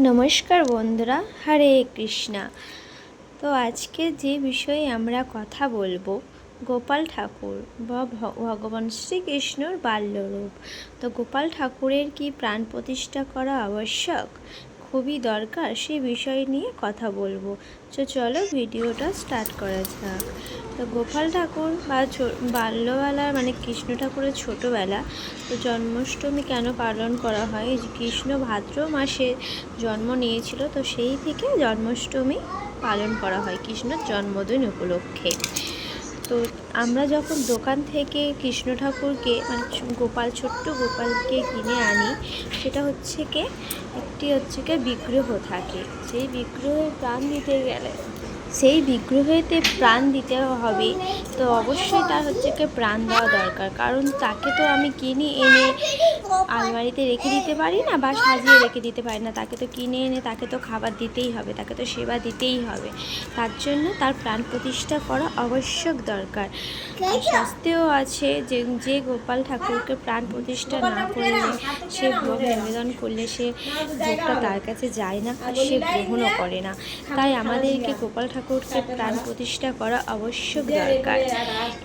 নমস্কার বন্ধুরা, হরে কৃষ্ণা। তো আজকে যে বিষয়ে আমরা কথা বলবো, গোপাল ঠাকুর বা ভগবান শ্রীকৃষ্ণর বাল্যরূপ। তো গোপাল ঠাকুরের কি প্রাণ প্রতিষ্ঠা করা আবশ্যক, খুবই দরকার, সেই বিষয় নিয়ে কথা বলবো। তো চলো ভিডিওটা স্টার্ট করা যাক। তো গোপাল ঠাকুর বা বাল্যবেলা মানে কৃষ্ণ ঠাকুরের ছোটোবেলা, তো জন্মাষ্টমী কেন পালন করা হয়? কৃষ্ণ ভাদ্র মাসে জন্ম নিয়েছিল, তো সেই থেকে জন্মাষ্টমী পালন করা হয় কৃষ্ণর জন্মদিন উপলক্ষে। তো আমরা যখন দোকান থেকে কৃষ্ণ ঠাকুরকে মানে ছোট্ট গোপালকে কিনে আনি, সেটা হচ্ছে বিগ্রহ থাকে। সেই বিগ্রহে প্রাণ দিতে হবে। তো অবশ্যই তার প্রাণ দেওয়া দরকার, কারণ তাকে তো আমি কিনে এনে আলমারিতে রেখে দিতে পারি না বা সাজিয়ে রেখে দিতে পারি না। তাকে তো কিনে এনে তাকে তো খাবার দিতেই হবে, তাকে তো সেবা দিতেই হবে। তার জন্য তার প্রাণ প্রতিষ্ঠা করা আবশ্যক দরকার। শাস্ত্রেও আছে যে গোপাল ঠাকুরকে প্রাণ প্রতিষ্ঠা না করলে, সে ভোগ নিবেদন করলে সে ভোগটা তার কাছে যায় না আর সে গ্রহণও করে না। তাই আমাদেরকে গোপাল ঠাকুরকে প্রাণ প্রতিষ্ঠা করা আবশ্যক দরকার।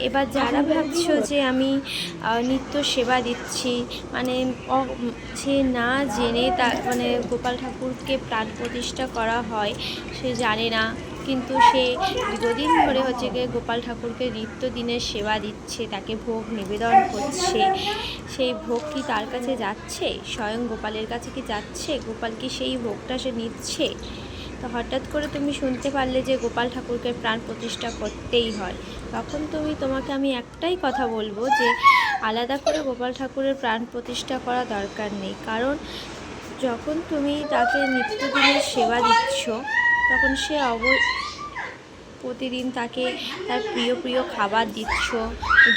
এবার যারা ভাবছো যে আমি নিত্য সেবা দিচ্ছি, মানে সে না জেনে গোপাল ঠাকুরকে প্রাণ প্রতিষ্ঠা করা হয়, সে জানে না, কিন্তু সে দীর্ঘদিন ধরে গোপাল ঠাকুরকে নিত্যদিনের সেবা দিচ্ছে, তাকে ভোগ নিবেদন করছে। সেই ভোগ কি তার কাছে যাচ্ছে? স্বয়ং গোপালের কাছে কি যাচ্ছে? গোপাল কি সেই ভোগটা সে নিচ্ছে? তো হঠাৎ করে তুমি শুনতে পারলে যে গোপাল ঠাকুরকে প্রাণ প্রতিষ্ঠা করতেই হয়, তখন তোমাকে আমি একটাই কথা বলবো যে আলাদা করে গোপাল ঠাকুরের প্রাণ প্রতিষ্ঠা করা দরকার নেই। কারণ যখন তুমি তাকে নিত্যদিনের সেবা দিচ্ছ, তখন সে প্রতিদিন তাকে তার প্রিয় খাবার দিচ্ছ,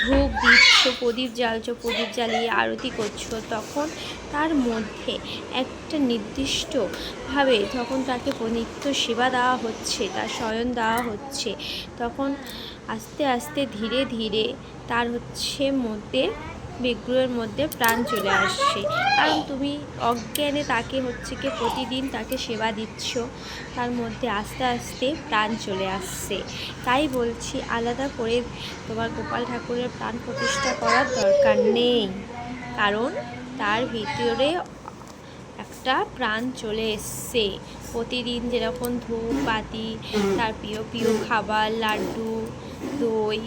ধূপ দিচ্ছ, প্রদীপ জ্বালিয়ে আরতি করছো, তখন তার মধ্যে একটা নির্দিষ্টভাবে যখন তাকে নিত্য সেবা দেওয়া হচ্ছে, তার শয়ন দেওয়া হচ্ছে, তখন আস্তে আস্তে ধীরে ধীরে তার বিগ্রহের মধ্যে প্রাণ চলে আসছে। কারণ তুমি অজ্ঞানে তাকে প্রতিদিন তাকে সেবা দিচ্ছ, তার মধ্যে আস্তে আস্তে প্রাণ চলে আসছে। তাই বলছি, আলাদা করে তোমার গোপাল ঠাকুরের প্রাণ প্রতিষ্ঠা করার দরকার নেই, কারণ তার ভিতরে একটা প্রাণ চলে এসছে। প্রতিদিন যেরকম ধূপ বাতি, তার প্রিয় খাবার, লাড্ডু, দই,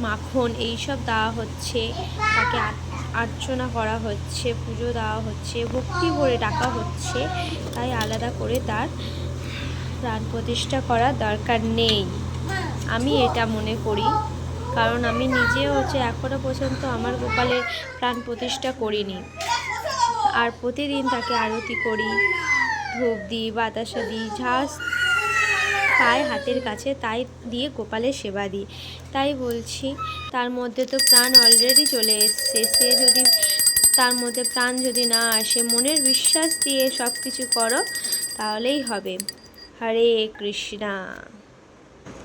মাখন এইসব দেওয়া হচ্ছে, তাকে অর্চনা করা হচ্ছে, পুজো দেওয়া হচ্ছে, ভক্তি ভরে ডাকা হচ্ছে। তাই আলাদা করে তার প্রাণ প্রতিষ্ঠা করার দরকার নেই, আমি এটা মনে করি। কারণ আমি নিজেও এখনও পর্যন্ত আমার গোপালের প্রাণ প্রতিষ্ঠা করিনি, আর প্রতিদিন তাকে আরতি করি, ধূপ দিই, বাতাসা দিই, যা পায় হাতের কাছে তাই দিয়ে গোপালের সেবা দিই। তাই বলছি, তার মধ্যে তো প্রাণ অলরেডি চলে এসছে। সে যদি তার মধ্যে প্রাণ যদি না আসে, মনের বিশ্বাস দিয়ে সব কিছু করো, তাহলেই হবে। হরে কৃষ্ণা।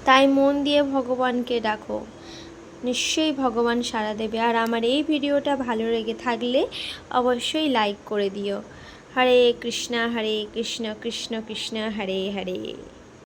তাই মন দিয়ে ভগবানকে ডাকো, নিশ্চয়ই ভগবান সাড়া দেবে। আর আমার এই ভিডিওটা ভালো লেগে থাকলে অবশ্যই লাইক করে দিও। হরে কৃষ্ণা কৃষ্ণ কৃষ্ণ হরে হরে।